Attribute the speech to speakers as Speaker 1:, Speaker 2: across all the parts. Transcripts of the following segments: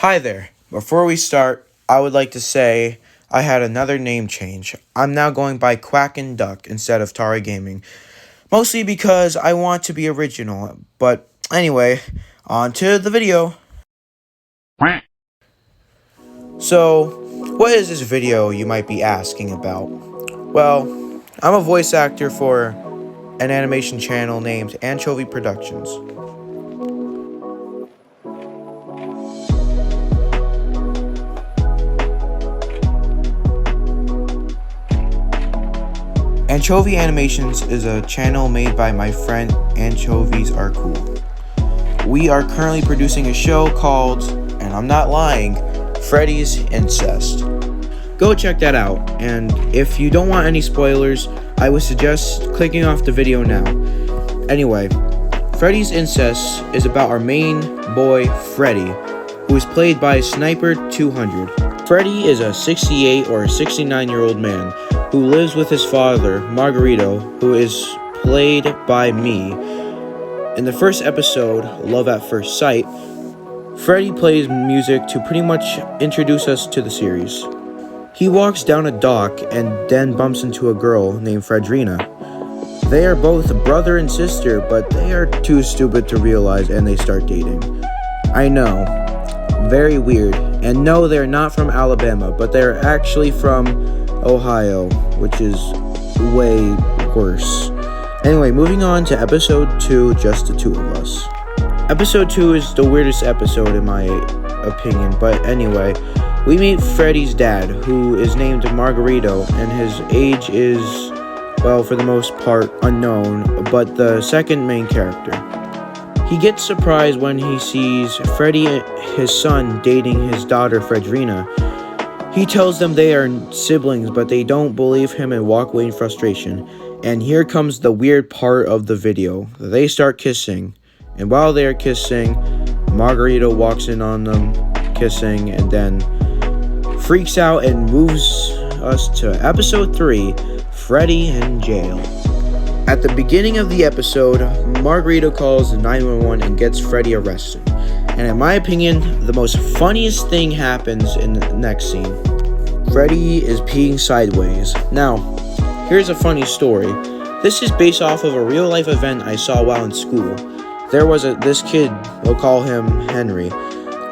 Speaker 1: Hi there. Before we start, I would like to say I had another name change. I'm now going by Quack and Duck instead of Tari Gaming. Mostly because I want to be original. But anyway, on to the video. So, what is this video, you might be asking about? Well, I'm a voice actor for an animation channel named Anchovy Productions. Anchovy Animations is a channel made by my friend Anchovies Are Cool. We are currently producing a show called, and I'm not lying, Freddy's Incest. Go check that out, and if you don't want any spoilers, I would suggest clicking off the video now. Anyway, Freddy's Incest is about our main boy, Freddy, who is played by Sniper 200. Freddy is a 68 or 69-year-old man who lives with his father, Margarito, who is played by me. In the first episode, Love at First Sight, Freddy plays music to pretty much introduce us to the series. He walks down a dock and then bumps into a girl named Fredrina. They are both brother and sister, but they are too stupid to realize and they start dating. I know, very weird. And no, they're not from Alabama, but they're actually from Ohio, which is way worse. Anyway, moving on to episode 2, just the two of us. Episode 2 is the weirdest episode in my opinion, but anyway, we meet Freddy's dad, who is named Margarito, and his age is, well, for the most part, unknown, but the second main character. He gets surprised when he sees Freddy, his son, dating his daughter Fredrina. He tells them they are siblings, but they don't believe him and walk away in frustration. And here comes the weird part of the video. They start kissing. And while they're kissing, Margarito walks in on them kissing and then freaks out and moves us to episode 3, Freddy in Jail. At the beginning of the episode, Margarito calls 911 and gets Freddy arrested. And in my opinion, the most funniest thing happens in the next scene. Freddy is peeing sideways. Now, here's a funny story. This is based off of a real life event I saw while in school. There was this kid, we'll call him Henry.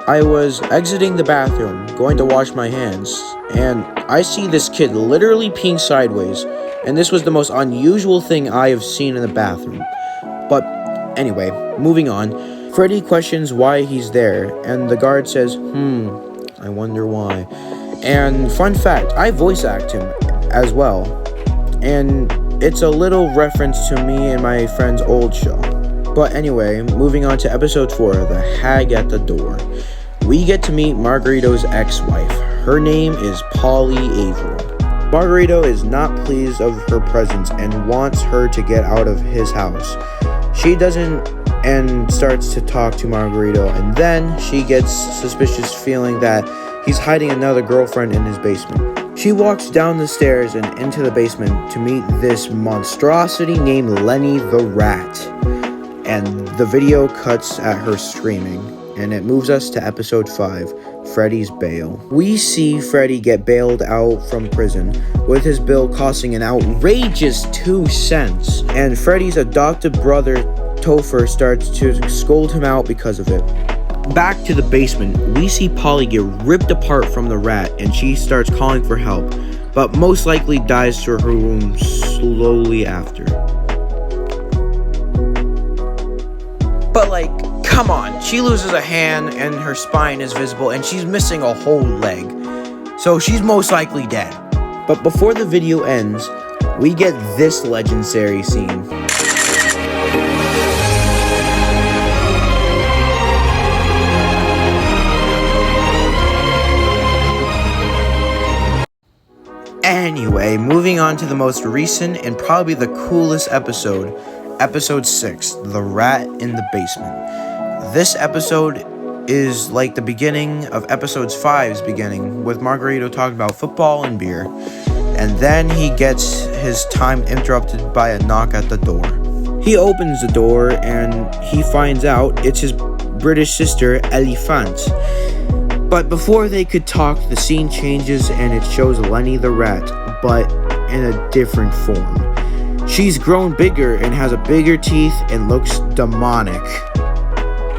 Speaker 1: I was exiting the bathroom, going to wash my hands, and I see this kid literally peeing sideways. And this was the most unusual thing I have seen in the bathroom. But anyway, moving on. Freddy questions why he's there, and the guard says, I wonder why. And fun fact, I voice act him as well. And it's a little reference to me and my friend's old show. But anyway, moving on to episode 4, The Hag at the Door. We get to meet Margarito's ex-wife. Her name is Polly Averill. Margarito is not pleased of her presence and wants her to get out of his house. She doesn't and starts to talk to Margarito, and then she gets suspicious feeling that he's hiding another girlfriend in his basement. She walks down the stairs and into the basement to meet this monstrosity named Lenny the Rat. And the video cuts at her screaming, and it moves us to episode 5, Freddy's Bail. We see Freddy get bailed out from prison, with his bill costing an outrageous 2 cents. And Freddy's adopted brother, Topher, starts to scold him out because of it. Back to the basement, we see Polly get ripped apart from the rat, and she starts calling for help, but most likely dies to her room slowly after. But come on, she loses a hand and her spine is visible and she's missing a whole leg. So she's most likely dead. But before the video ends, we get this legendary scene. Anyway, moving on to the most recent and probably the coolest episode, episode 6, The Rat in the Basement. This episode is like the beginning of episode 5's beginning, with Margarito talking about football and beer. And then he gets his time interrupted by a knock at the door. He opens the door and he finds out it's his British sister, Elifant. But before they could talk, the scene changes and it shows Lenny the rat, but in a different form. She's grown bigger and has a bigger teeth and looks demonic.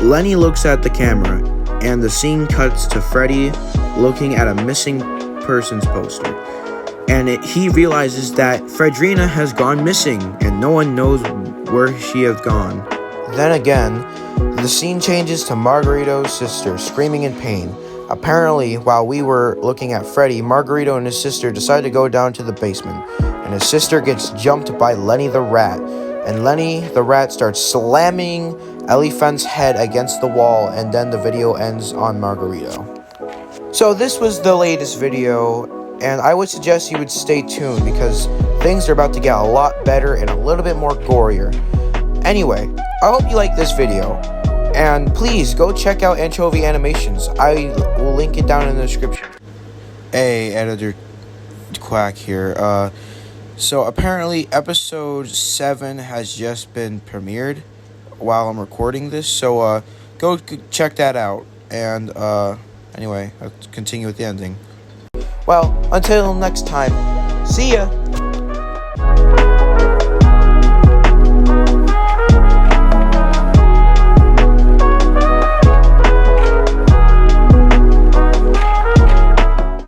Speaker 1: Lenny looks at the camera, and the scene cuts to Freddy looking at a missing persons poster. And he realizes that Fredrina has gone missing, and no one knows where she has gone. Then again, the scene changes to Margarito's sister screaming in pain. Apparently, while we were looking at Freddy, Margarito and his sister decide to go down to the basement, and his sister gets jumped by Lenny the rat, and Lenny the rat starts slamming Elefant's head against the wall, and then the video ends on Margarito. So this was the latest video, and I would suggest you would stay tuned because things are about to get a lot better and a little bit more gorier. Anyway, I hope you like this video. And please go check out Anchovy Animations. I will link it down in the description. Hey, Editor Quack here. So apparently episode 7 has just been premiered while I'm recording this. So go check that out. And anyway, let's continue with the ending. Well, until next time, see ya!